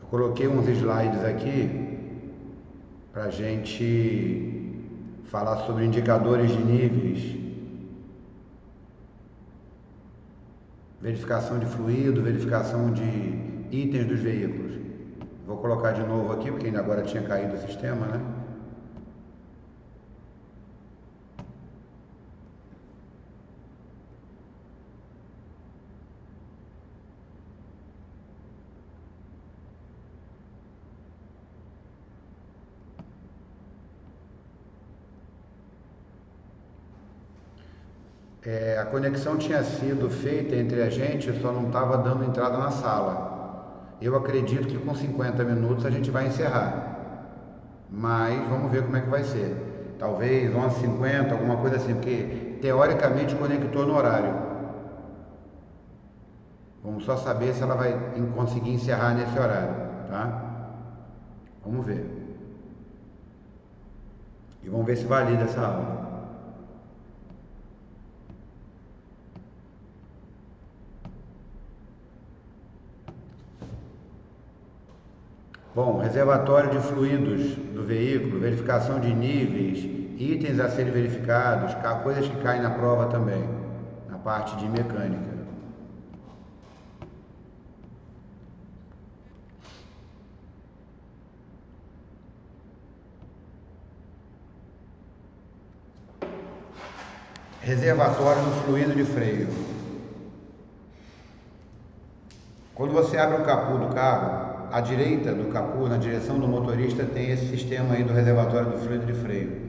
Eu coloquei uns slides aqui para a gente falar sobre indicadores de níveis, verificação de fluido, verificação de itens dos veículos. Vou colocar de novo aqui, porque ainda agora tinha caído o sistema, né? A conexão tinha sido feita entre a gente, só não estava dando entrada na sala. Eu acredito que com 50 minutos a gente vai encerrar, mas vamos ver como é que vai ser. Talvez 11h50, alguma coisa assim, porque teoricamente conectou no horário. Vamos só saber se ela vai conseguir encerrar nesse horário, tá? Vamos ver. E vamos ver se valida essa aula. Bom, reservatório de fluidos do veículo, verificação de níveis, itens a serem verificados, coisas que caem na prova também, na parte de mecânica. Reservatório do fluido de freio. Quando você abre o capô do carro, à direita do capô, na direção do motorista, tem esse sistema aí do reservatório do fluido de freio.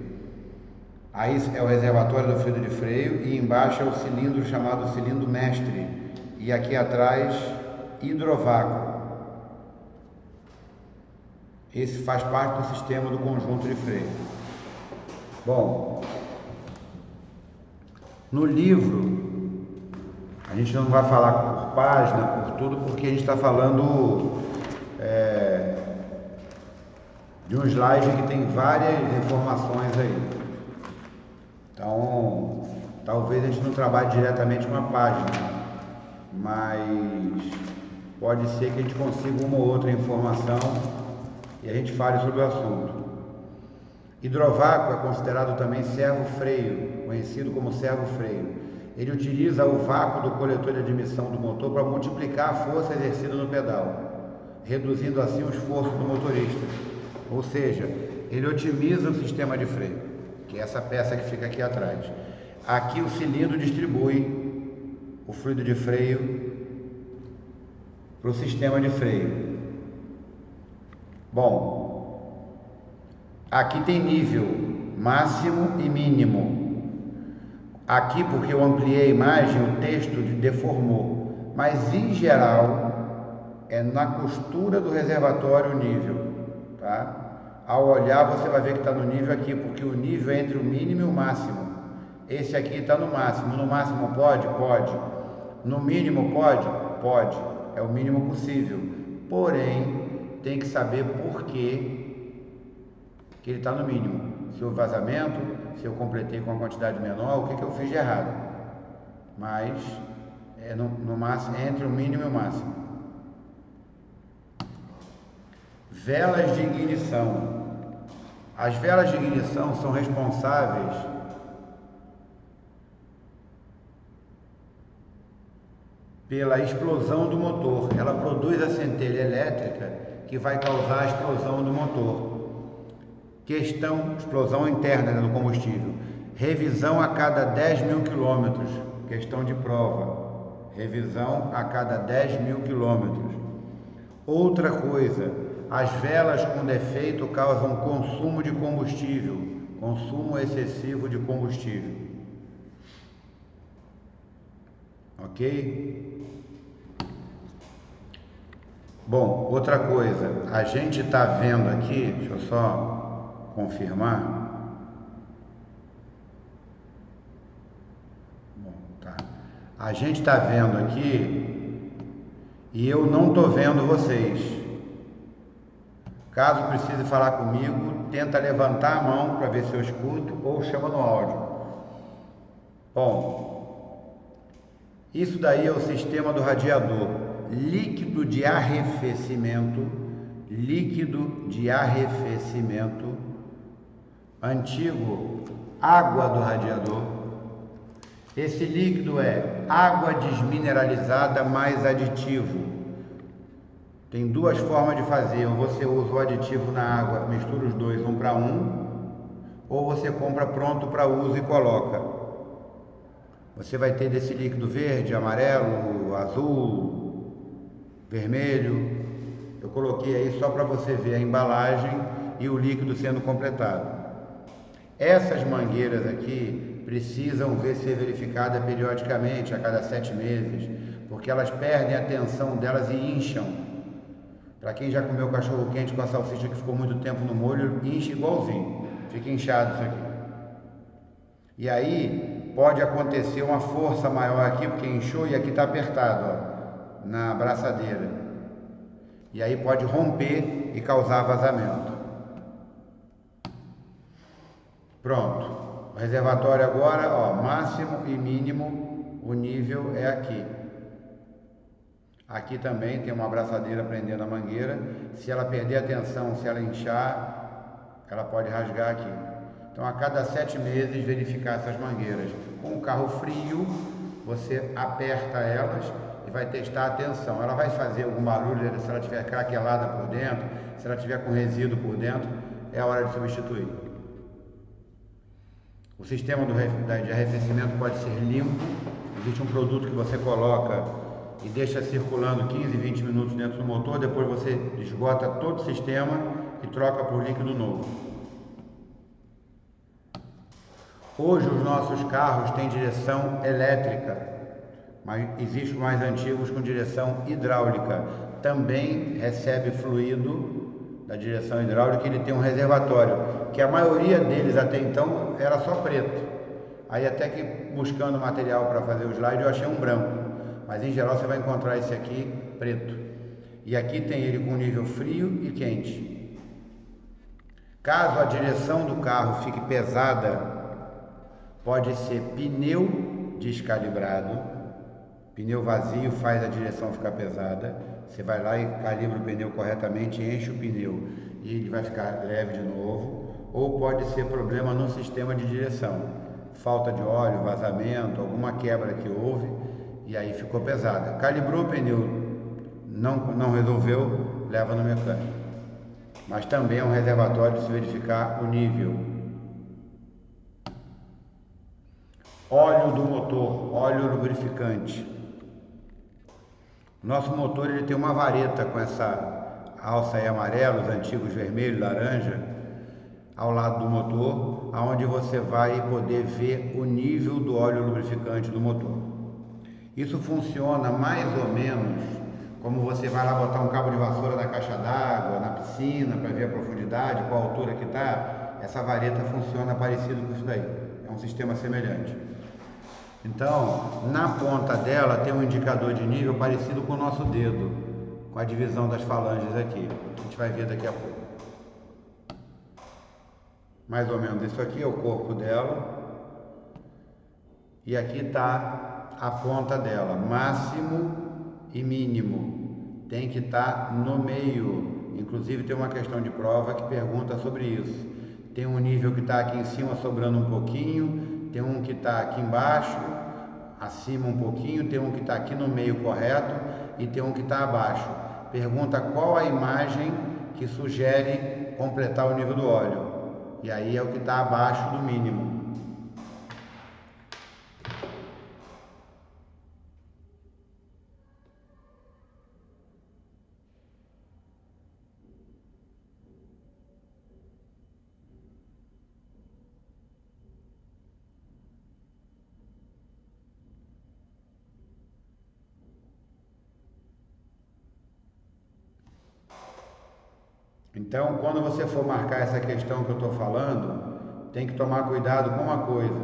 Aí é o reservatório do fluido de freio e embaixo é o cilindro chamado cilindro mestre. E aqui atrás, hidrovácuo. Esse faz parte do sistema do conjunto de freio. Bom, no livro, a gente não vai falar por página, por tudo, porque a gente está falando de um slide que tem várias informações aí. Então, talvez a gente não trabalhe diretamente com a página, mas pode ser que a gente consiga uma ou outra informação e a gente fale sobre o assunto. Hidrovácuo é considerado também servo-freio, conhecido como servo-freio. Ele utiliza o vácuo do coletor de admissão do motor para multiplicar a força exercida no pedal, reduzindo assim o esforço do motorista. Ou seja, ele otimiza o sistema de freio, que é essa peça que fica aqui atrás. Aqui o cilindro distribui o fluido de freio para o sistema de freio. Bom, aqui tem nível máximo e mínimo. Aqui, porque eu ampliei a imagem, o texto deformou, mas em geral é na costura do reservatório o nível, tá? Ao olhar você vai ver que está no nível aqui, porque o nível é entre o mínimo e o máximo. Esse aqui está no máximo. No máximo pode? Pode. No mínimo pode? Pode. É o mínimo possível. Porém, tem que saber por que ele está no mínimo. Se houve vazamento, se eu completei com uma quantidade menor, o que eu fiz de errado. Mas é no máximo, é entre o mínimo e o máximo. Velas de ignição. As velas de ignição são responsáveis pela explosão do motor. Ela produz a centelha elétrica que vai causar a explosão do motor. Explosão interna, né, do combustível. Revisão a cada 10.000 quilômetros. Questão de prova. Revisão a cada 10.000 quilômetros. Outra coisa, as velas com defeito causam consumo de combustível. Consumo excessivo de combustível. Ok? Bom, outra coisa, a gente está vendo aqui, deixa eu só confirmar. Bom, tá. A gente está vendo aqui e eu não estou vendo vocês. Caso precise falar comigo, tenta levantar a mão para ver se eu escuto ou chama no áudio. Bom, isso daí é o sistema do radiador. Líquido de arrefecimento líquido de arrefecimento, antigo água do radiador. Esse líquido é água desmineralizada mais aditivo. Tem duas formas de fazer: ou você usa o aditivo na água, mistura os dois 1 para 1, ou você compra pronto para uso e coloca. Você vai ter desse líquido verde, amarelo, azul, vermelho. Eu coloquei aí só para você ver a embalagem e o líquido sendo completado. Essas mangueiras aqui precisam ser verificadas periodicamente, a cada 7 meses, porque elas perdem a tensão delas e incham. Para quem já comeu cachorro quente com a salsicha que ficou muito tempo no molho, incha igualzinho, fica inchado isso aqui. E aí pode acontecer uma força maior aqui, porque inchou e aqui está apertado, ó, na abraçadeira. E aí pode romper e causar vazamento. Pronto. O reservatório agora, ó, máximo e mínimo, o nível é aqui. Aqui também tem uma abraçadeira prendendo a mangueira. Se ela perder a tensão, se ela inchar, ela pode rasgar aqui. Então, a cada 7 meses, verificar essas mangueiras. Com o carro frio, você aperta elas e vai testar a tensão. Ela vai fazer algum barulho, se ela estiver craquelada por dentro, se ela estiver com resíduo por dentro, é a hora de substituir. O sistema de arrefecimento pode ser limpo. Existe um produto que você coloca e deixa circulando 15, 20 minutos dentro do motor, depois você esgota todo o sistema e troca por líquido novo. Hoje os nossos carros têm direção elétrica, mas existem os mais antigos com direção hidráulica. Também recebe fluido da direção hidráulica, ele tem um reservatório, que a maioria deles até então era só preto. Aí até que buscando material para fazer o slide eu achei um branco. Mas em geral você vai encontrar esse aqui preto. E aqui tem ele com nível frio e quente. Caso a direção do carro fique pesada, pode ser pneu descalibrado. Pneu vazio faz a direção ficar pesada. Você vai lá e calibra o pneu corretamente, enche o pneu e ele vai ficar leve de novo. Ou pode ser problema no sistema de direção. Falta de óleo, vazamento, alguma quebra que houve. E aí ficou pesada. Calibrou o pneu, não resolveu, leva no mecânico. Mas também é um reservatório de se verificar o nível. Óleo do motor, óleo lubrificante. Nosso motor ele tem uma vareta com essa alça aí amarela, os antigos vermelho, laranja, ao lado do motor, aonde você vai poder ver o nível do óleo lubrificante do motor. Isso funciona mais ou menos como você vai lá botar um cabo de vassoura na caixa d'água, na piscina, para ver a profundidade, qual a altura que está. Essa vareta funciona parecido com isso daí. É um sistema semelhante. Então, na ponta dela tem um indicador de nível parecido com o nosso dedo, com a divisão das falanges aqui. A gente vai ver daqui a pouco. Mais ou menos isso aqui é o corpo dela. E aqui está a ponta dela, máximo e mínimo, tem que estar no meio. Inclusive tem uma questão de prova que pergunta sobre isso. Tem um nível que está aqui em cima sobrando um pouquinho, tem um que está aqui embaixo, acima um pouquinho, tem um que está aqui no meio correto e tem um que está abaixo. Pergunta qual a imagem que sugere completar o nível do óleo. E aí é o que está abaixo do mínimo. Então, quando você for marcar essa questão que eu estou falando, tem que tomar cuidado com uma coisa.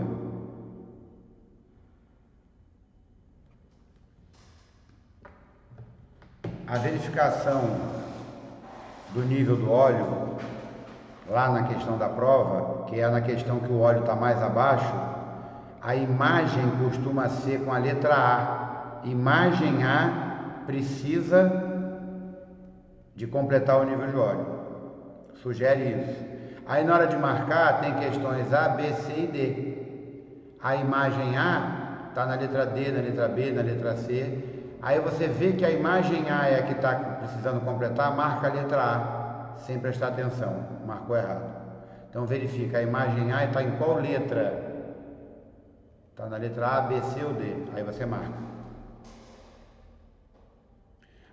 A verificação do nível do óleo, lá na questão da prova, que é na questão que o óleo está mais abaixo, a imagem costuma ser com a letra A. Imagem A precisa de completar o nível de óleo. Sugere isso. Aí na hora de marcar tem questões A, B, C e D. A imagem A está na letra D, na letra B, na letra C. Aí você vê que a imagem A é a que está precisando completar, marca a letra A, sem prestar atenção, marcou errado. Então verifica, a imagem A está em qual letra? Está na letra A, B, C ou D, aí você marca.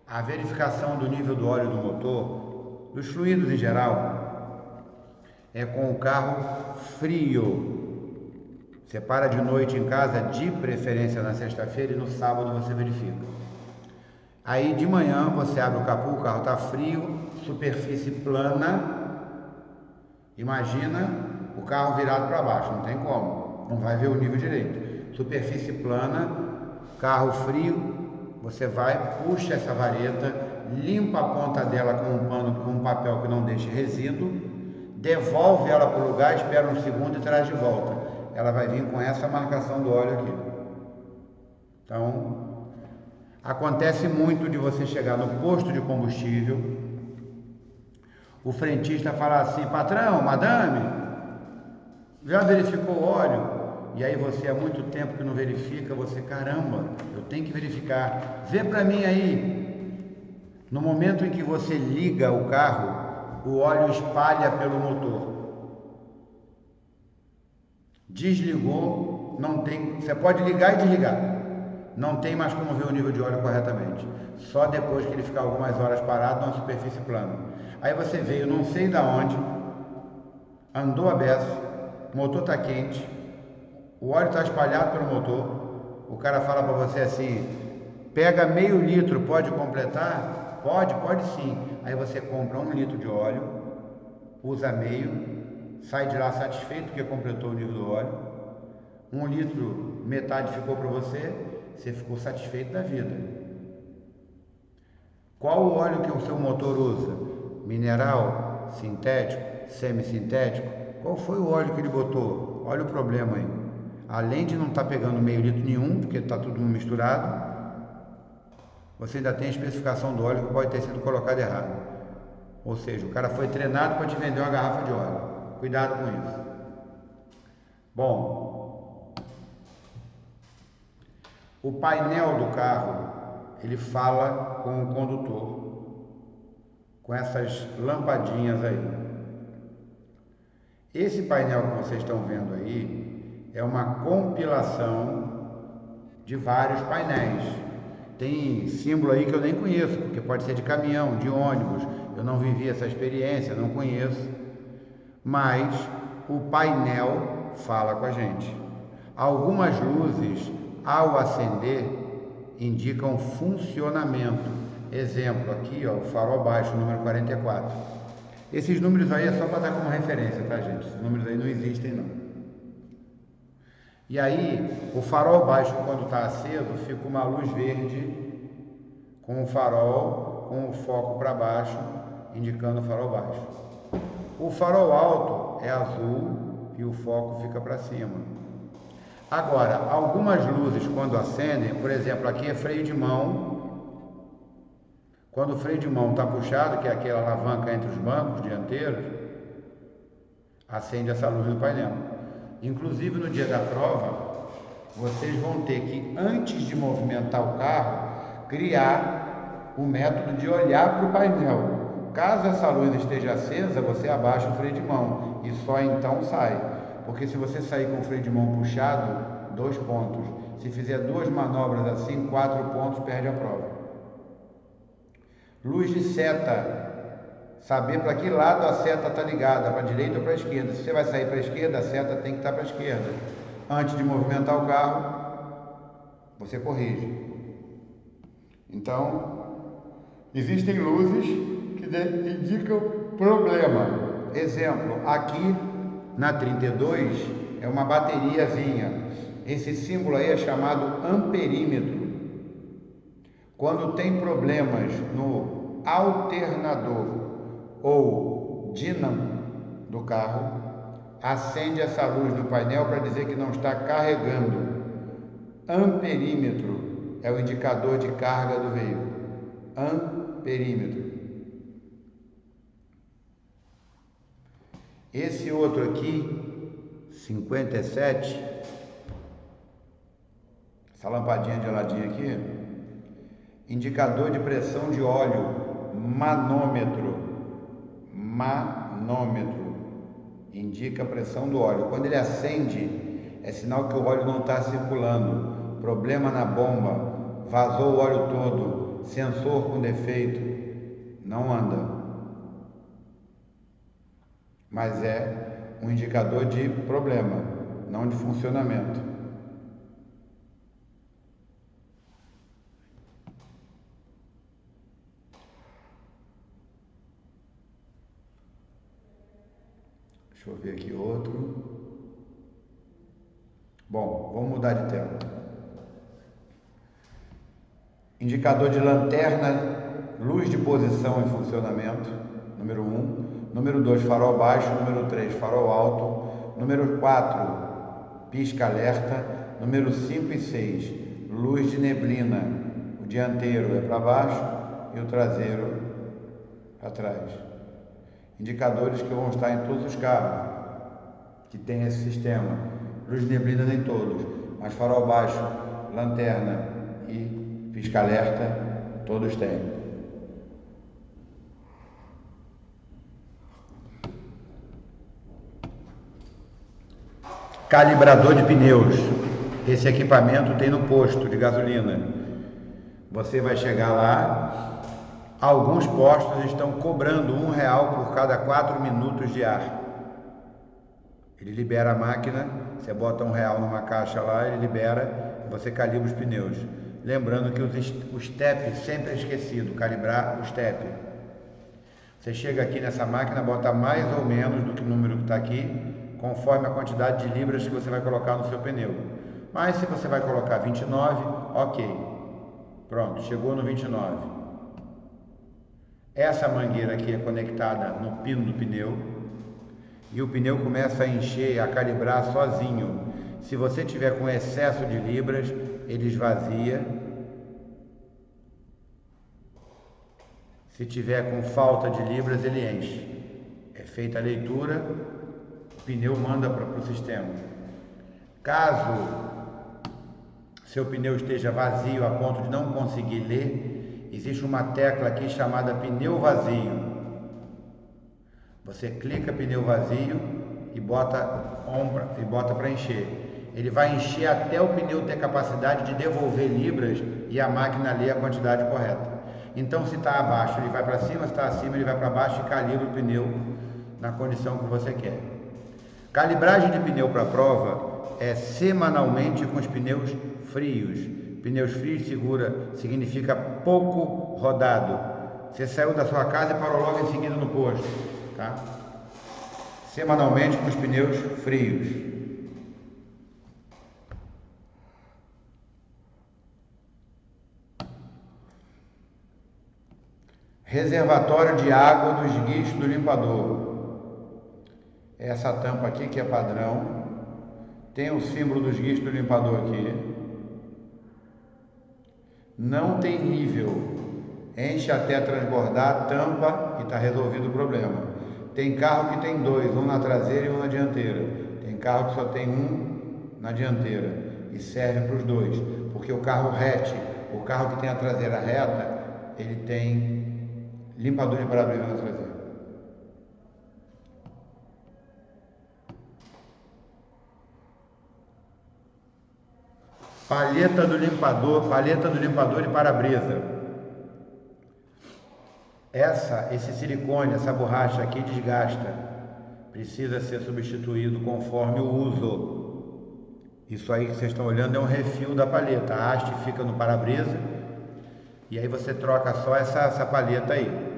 A verificação do nível do óleo do motor, dos fluidos em geral, é com o carro frio. Você para de noite em casa, de preferência na sexta-feira, e no sábado você verifica. Aí de manhã você abre o capô, o carro está frio, superfície plana. Imagina o carro virado para baixo, não tem como, não vai ver o nível direito. Superfície plana, carro frio, você vai, puxa essa vareta, limpa a ponta dela com um pano, com um papel que não deixe resíduo, devolve ela para o lugar, espera um segundo e traz de volta. Ela vai vir com essa marcação do óleo aqui. Então, acontece muito de você chegar no posto de combustível, o frentista falar assim: patrão, madame, já verificou o óleo? E aí você há muito tempo que não verifica, você, caramba, eu tenho que verificar, vê para mim aí. No momento em que você liga o carro, o óleo espalha pelo motor. Desligou, não tem, você pode ligar e desligar, não tem mais como ver o nível de óleo corretamente, só depois que ele ficar algumas horas parado numa superfície plana. Aí você veio não sei da onde, andou a beça, o motor está quente, o óleo está espalhado pelo motor, o cara fala para você assim: pega meio litro, pode completar? Pode sim. Aí você compra 1 litro de óleo, usa meio, sai de lá satisfeito porque completou o nível do óleo. 1 litro, metade ficou para você, você ficou satisfeito da vida. Qual o óleo que o seu motor usa? Mineral, sintético, semissintético? Qual foi o óleo que ele botou? Olha o problema aí. Além de não estar pegando meio litro nenhum, porque está tudo misturado, você ainda tem a especificação do óleo que pode ter sido colocado errado. Ou seja, o cara foi treinado para te vender uma garrafa de óleo. Cuidado com isso. Bom, o painel do carro, ele fala com o condutor, com essas lampadinhas aí. Esse painel que vocês estão vendo aí é uma compilação de vários painéis. Tem símbolo aí que eu nem conheço, porque pode ser de caminhão, de ônibus. Eu não vivi essa experiência, não conheço. Mas o painel fala com a gente. Algumas luzes, ao acender, indicam funcionamento. Exemplo, aqui, ó, o farol baixo, número 44. Esses números aí é só para dar como referência, tá, gente? Esses números aí não existem, não. E aí, o farol baixo, quando está aceso, fica uma luz verde com o farol, com o foco para baixo, indicando o farol baixo. O farol alto é azul e o foco fica para cima. Agora, algumas luzes, quando acendem, por exemplo, aqui é freio de mão. Quando o freio de mão está puxado, que é aquela alavanca entre os bancos dianteiros, acende essa luz no painel. Inclusive no dia da prova, vocês vão ter que, antes de movimentar o carro, criar o método de olhar para o painel. Caso essa luz esteja acesa, você abaixa o freio de mão e só então sai. Porque se você sair com o freio de mão puxado, 2 pontos. Se fizer 2 manobras assim, 4 pontos, perde a prova. Luz de seta. Saber para que lado a seta está ligada, para a direita ou para a esquerda. Se você vai sair para a esquerda, a seta tem que estar para a esquerda. Antes de movimentar o carro, você corrige. Então, existem luzes que indicam problema. Exemplo, aqui na 32 é uma bateriazinha. Esse símbolo aí é chamado amperímetro. Quando tem problemas no alternador ou dínamo do carro, acende essa luz no painel para dizer que não está carregando. Amperímetro é o indicador de carga do veículo. Amperímetro. Esse outro aqui, 57, essa lampadinha de ladinho aqui, indicador de pressão de óleo, manômetro, indica a pressão do óleo. Quando ele acende, é sinal que o óleo não está circulando, problema na bomba, vazou o óleo todo, sensor com defeito, não anda. Mas é um indicador de problema, não de funcionamento. Deixa eu ver aqui outro. Bom, vamos mudar de tema. Indicador de lanterna, luz de posição em funcionamento, número 1. Número 2, farol baixo. Número 3, farol alto. Número 4, pisca-alerta. Número 5 e 6, luz de neblina. O dianteiro é para baixo e o traseiro para trás. Indicadores que vão estar em todos os carros que tem esse sistema. Luz de neblina nem todos, mas farol baixo, lanterna e pisca-alerta todos têm. Calibrador de pneus. Esse equipamento tem no posto de gasolina. Você vai chegar lá, alguns postos estão cobrando R$1 por cada 4 minutos de ar. Ele libera a máquina, você bota R$1 numa caixa lá, ele libera, você calibra os pneus. Lembrando que o step sempre é esquecido, calibrar o step. Você chega aqui nessa máquina, bota mais ou menos do que o número que está aqui, conforme a quantidade de libras que você vai colocar no seu pneu. Mas se você vai colocar 29, ok. Pronto, chegou no 29. Essa mangueira aqui é conectada no pino do pneu e o pneu começa a encher, a calibrar sozinho. Se você tiver com excesso de libras, ele esvazia. Se tiver com falta de libras, ele enche. É feita a leitura, o pneu manda para o sistema. Caso seu pneu esteja vazio a ponto de não conseguir ler, existe uma tecla aqui chamada pneu vazio. Você clica pneu vazio e bota para encher. Ele vai encher até o pneu ter capacidade de devolver libras e a máquina ler a quantidade correta. Então, se está abaixo, ele vai para cima, se está acima, ele vai para baixo e calibra o pneu na condição que você quer. Calibragem de pneu para prova é semanalmente com os pneus frios. Pneus frios significa pouco rodado. Você saiu da sua casa e parou logo em seguida no posto, tá? Semanalmente com os pneus frios. Reservatório de água dos guichos do limpador. Essa tampa aqui que é padrão. Tem o símbolo dos guichos do limpador aqui. Não tem nível. Enche até transbordar, tampa e está resolvido o problema. Tem carro que tem dois, um na traseira e um na dianteira. Tem carro que só tem um na dianteira e serve para os dois, porque o carro hatch, o carro que tem a traseira reta, ele tem limpador de para-brisa na traseira. Palheta do limpador de para-brisa. Esse silicone, essa borracha aqui desgasta. Precisa ser substituído conforme o uso. Isso aí que vocês estão olhando é um refil da palheta. A haste fica no para-brisa e aí você troca só essa palheta aí.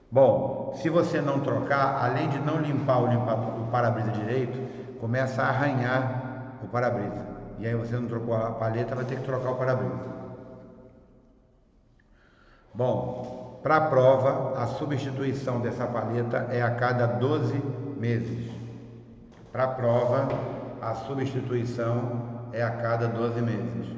Bom, se você não trocar, além de não limpar o para-brisa direito, começa a arranhar o para-brisa. E aí você não trocou a palheta, vai ter que trocar o para-brisa. Bom, para a prova, a substituição dessa palheta é a cada 12 meses. Para a prova, a substituição é a cada 12 meses.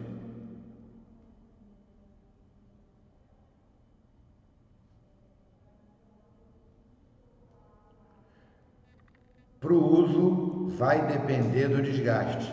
Para o uso, vai depender do desgaste.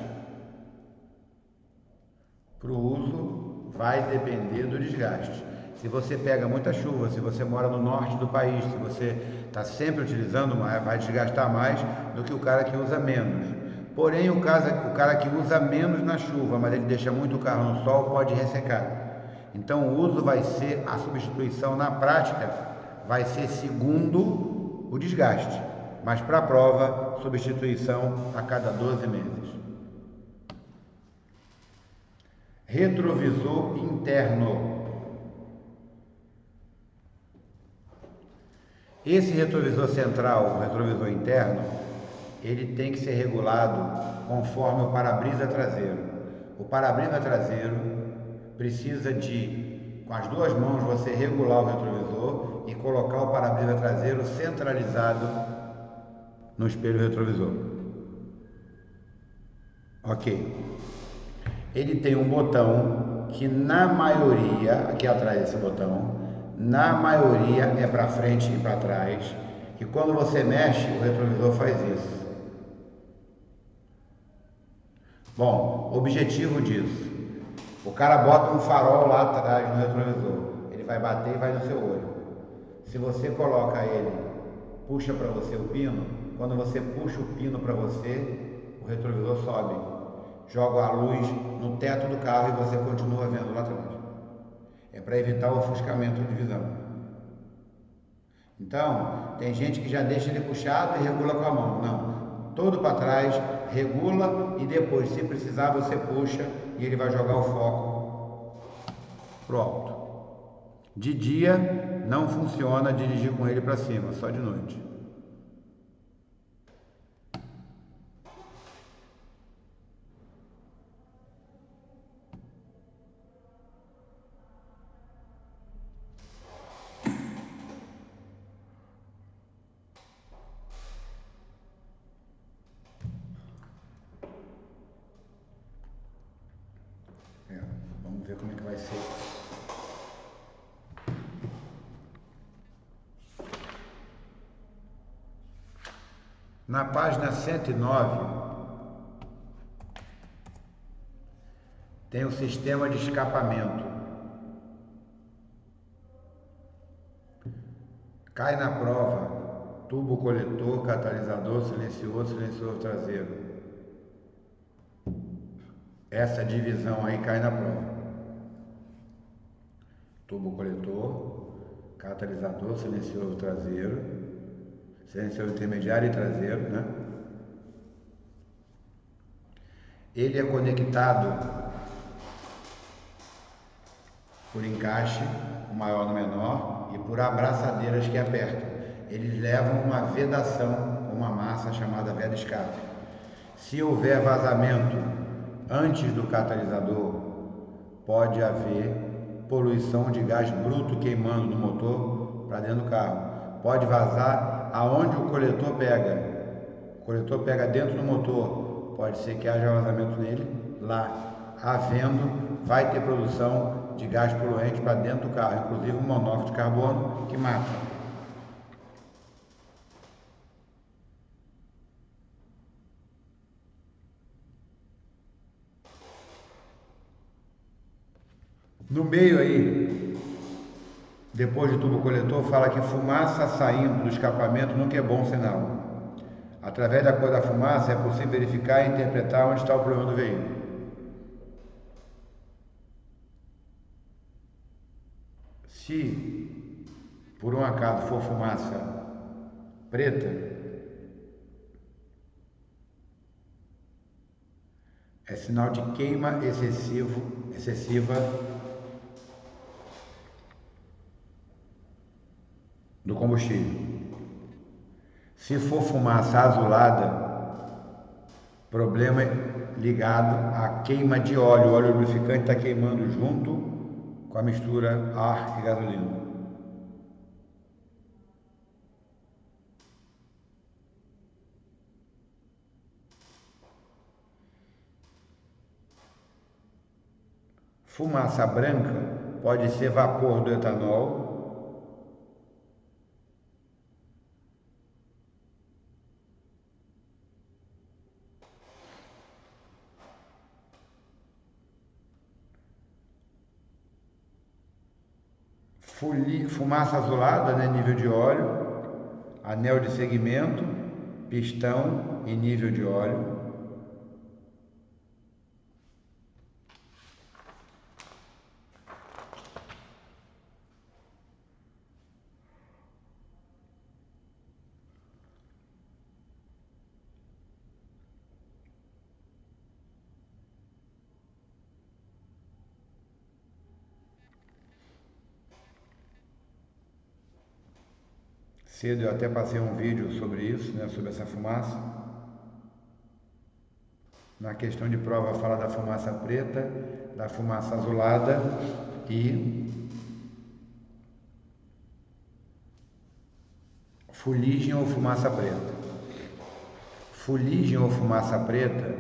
Para o uso, vai depender do desgaste. Se você pega muita chuva, se você mora no norte do país, se você está sempre utilizando, vai desgastar mais do que o cara que usa menos. Porém, o cara que usa menos na chuva, mas ele deixa muito o carro no sol, pode ressecar. Então, o uso vai ser, a substituição na prática, vai ser segundo o desgaste. Mas para a prova, substituição a cada 12 meses. Retrovisor interno. Esse retrovisor central, o retrovisor interno, ele tem que ser regulado conforme o para-brisa traseiro. O para-brisa traseiro precisa de, com as duas mãos, você regular o retrovisor e colocar o para-brisa traseiro centralizado no espelho retrovisor. Ok. Ele tem um botão que na maioria, aqui atrás desse botão, na maioria é para frente e para trás, e quando você mexe, o retrovisor faz isso. Bom, objetivo disso, o cara bota um farol lá atrás no retrovisor, ele vai bater e vai no seu olho. Se você coloca ele, puxa para você o pino, quando você puxa o pino para você, o retrovisor sobe. Joga a luz no teto do carro e você continua vendo lá atrás. É para evitar o ofuscamento de visão. Então, tem gente que já deixa ele puxado e regula com a mão. Não, todo para trás, regula e depois, se precisar, você puxa e ele vai jogar o foco pro alto. De dia, não funciona dirigir com ele para cima, só de noite. Vamos ver como é que vai ser. Na página 109, tem o sistema de escapamento. Cai na prova, tubo coletor, catalisador, silencioso traseiro. Essa divisão aí cai na prova. Tubo coletor, catalisador, silencioso traseiro, silencioso intermediário e traseiro, né? Ele é conectado por encaixe, o maior no menor, e por abraçadeiras que apertam. Eles levam uma vedação, uma massa chamada veda escape. Se houver vazamento antes do catalisador, pode haver poluição de gás bruto queimando no motor para dentro do carro. Pode vazar aonde o coletor pega. O coletor pega dentro do motor, pode ser que haja vazamento nele. Lá, havendo, vai ter produção de gás poluente para dentro do carro, inclusive o monóxido de carbono, que mata. No meio aí, depois de tubo coletor, fala que fumaça saindo do escapamento nunca é bom sinal. Através da cor da fumaça é possível verificar e interpretar onde está o problema do veículo. Se por um acaso for fumaça preta, é sinal de queima excessiva do combustível. Se for fumaça azulada, problema ligado à queima de óleo. O óleo lubrificante está queimando junto com a mistura ar e gasolina. Fumaça branca pode ser vapor do etanol, fumaça azulada, né, nível de óleo, anel de segmento, pistão e nível de óleo. Cedo eu até passei um vídeo sobre isso, né, sobre essa fumaça. Na questão de prova fala da fumaça preta, da fumaça azulada e fuligem ou fumaça preta. Fuligem ou fumaça preta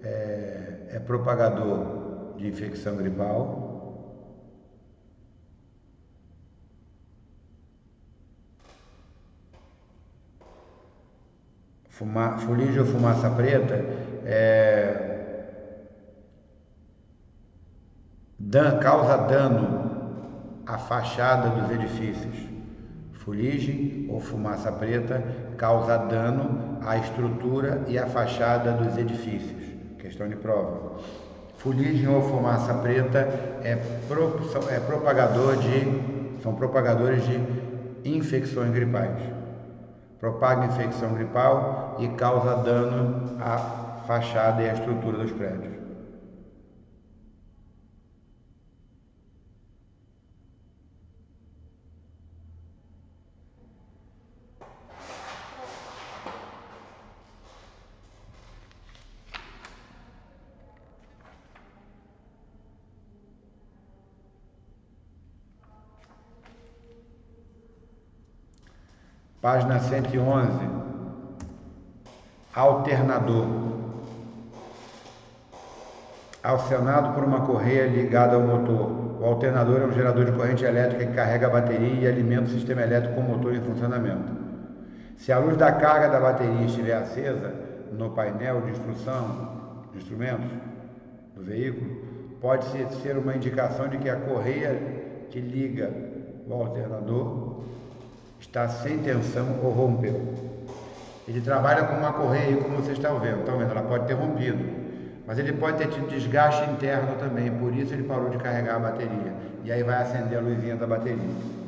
é propagador de infecção gripal. Fuligem ou fumaça preta causa dano à fachada dos edifícios. Fuligem ou fumaça preta causa dano à estrutura e à fachada dos edifícios. Questão de prova. Fuligem ou fumaça preta são propagadores de infecções gripais. Propaga infecção gripal e causa dano à fachada e à estrutura dos prédios. Página 111, alternador. Acionado por uma correia ligada ao motor. O alternador é um gerador de corrente elétrica que carrega a bateria e alimenta o sistema elétrico com o motor em funcionamento. Se a luz da carga da bateria estiver acesa no painel de instrumentos do veículo, pode ser uma indicação de que a correia que liga o alternador está sem tensão ou rompeu. Ele trabalha com uma correia, como vocês estão vendo, ela pode ter rompido, mas ele pode ter tido desgaste interno também, por isso ele parou de carregar a bateria, e aí vai acender a luzinha da bateria.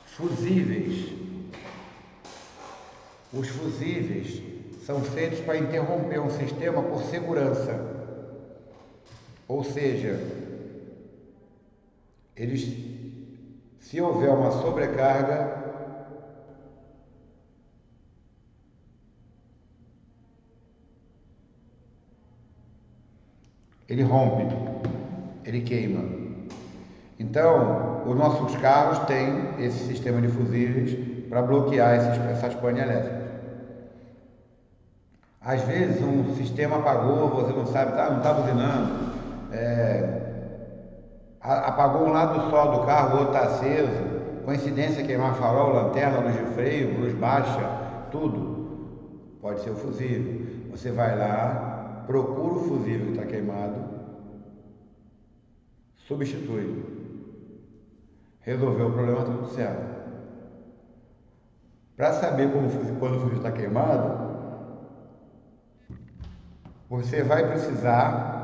Fusíveis. Os fusíveis são feitos para interromper um sistema por segurança. Ou seja, se houver uma sobrecarga, ele rompe, ele queima. Então, os nossos carros têm esse sistema de fusíveis para bloquear essas panes elétricas. Às vezes um sistema apagou, você não sabe, não está buzinando, apagou um lado só do carro, o outro está aceso, coincidência queimar farol, lanterna, luz de freio, luz baixa, tudo. Pode ser o fusível. Você vai lá, procura o fusível que está queimado, substitui. Resolveu o problema, tudo certo. Para saber quando o fusível está queimado, você vai precisar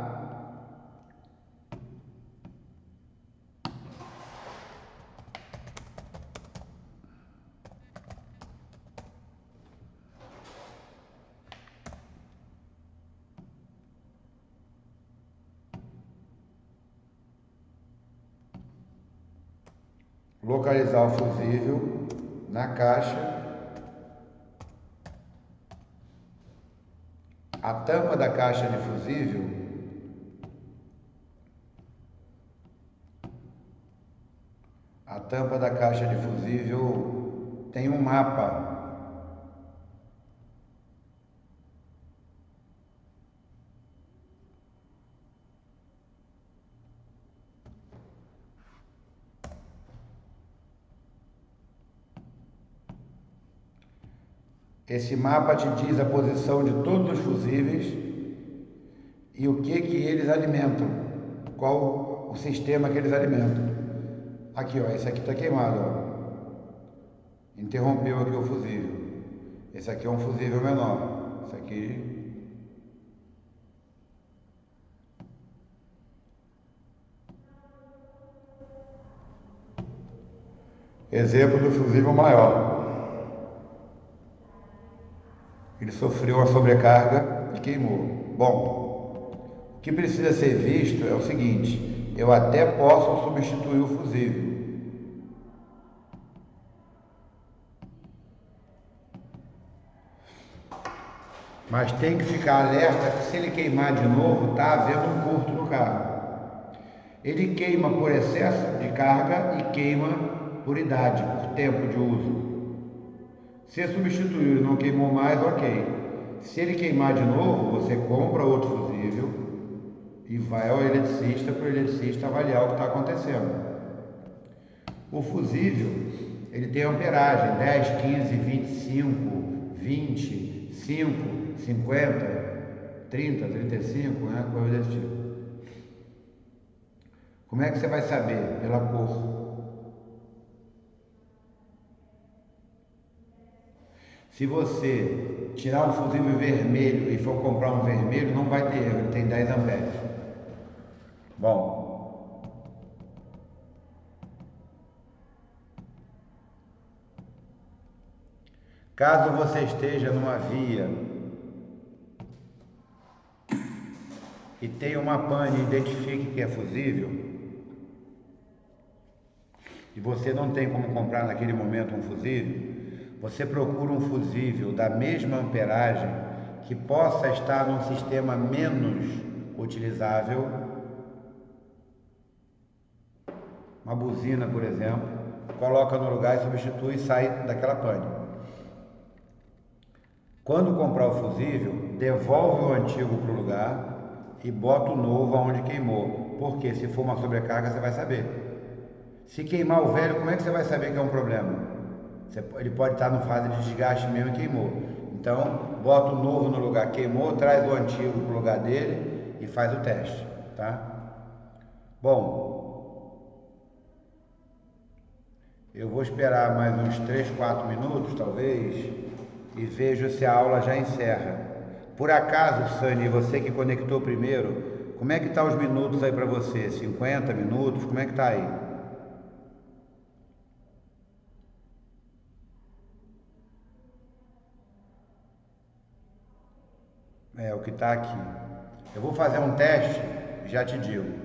localizar o fusível na caixa. A tampa da caixa de fusível tem um mapa. Esse mapa te diz a posição de todos os fusíveis e o que eles alimentam, qual o sistema que eles alimentam. Aqui, ó, esse aqui está queimado, ó. Interrompeu aqui o fusível. Esse aqui é um fusível menor. Esse aqui. Exemplo do fusível maior. Ele sofreu uma sobrecarga e queimou. Bom, o que precisa ser visto é o seguinte: eu até posso substituir o fusível. Mas tem que ficar alerta que se ele queimar de novo, está havendo um curto no carro. Ele queima por excesso de carga e queima por idade, por tempo de uso. Se substituiu e não queimou mais, ok. Se ele queimar de novo, você compra outro fusível e vai ao eletricista para o eletricista avaliar o que está acontecendo. O fusível, ele tem amperagem, 10, 15, 25, 20, 5, 50, 30, 35, né? Coisa desse tipo. Como é que você vai saber? Pela cor. Se você tirar um fusível vermelho e for comprar um vermelho, não vai ter erro, ele tem 10 amperes. Bom, caso você esteja numa via e tenha uma pane e identifique que é fusível, e você não tem como comprar naquele momento um fusível, você procura um fusível da mesma amperagem que possa estar num sistema menos utilizável, uma buzina, por exemplo, coloca no lugar e substitui e sai daquela pane. Quando comprar o fusível, devolve o antigo para o lugar e bota o novo aonde queimou, porque se for uma sobrecarga você vai saber. Se queimar o velho, como é que você vai saber que é um problema? Ele pode estar no fase de desgaste mesmo e queimou. Então, bota o novo no lugar, queimou, traz o antigo para o lugar dele e faz o teste, tá? Bom, eu vou esperar mais uns 3, 4 minutos, talvez, e vejo se a aula já encerra. Por acaso, Sani, você que conectou primeiro, como é que tá os minutos aí para você? 50 minutos? Como é que tá aí? É o que está aqui. Eu vou fazer um teste e já te digo.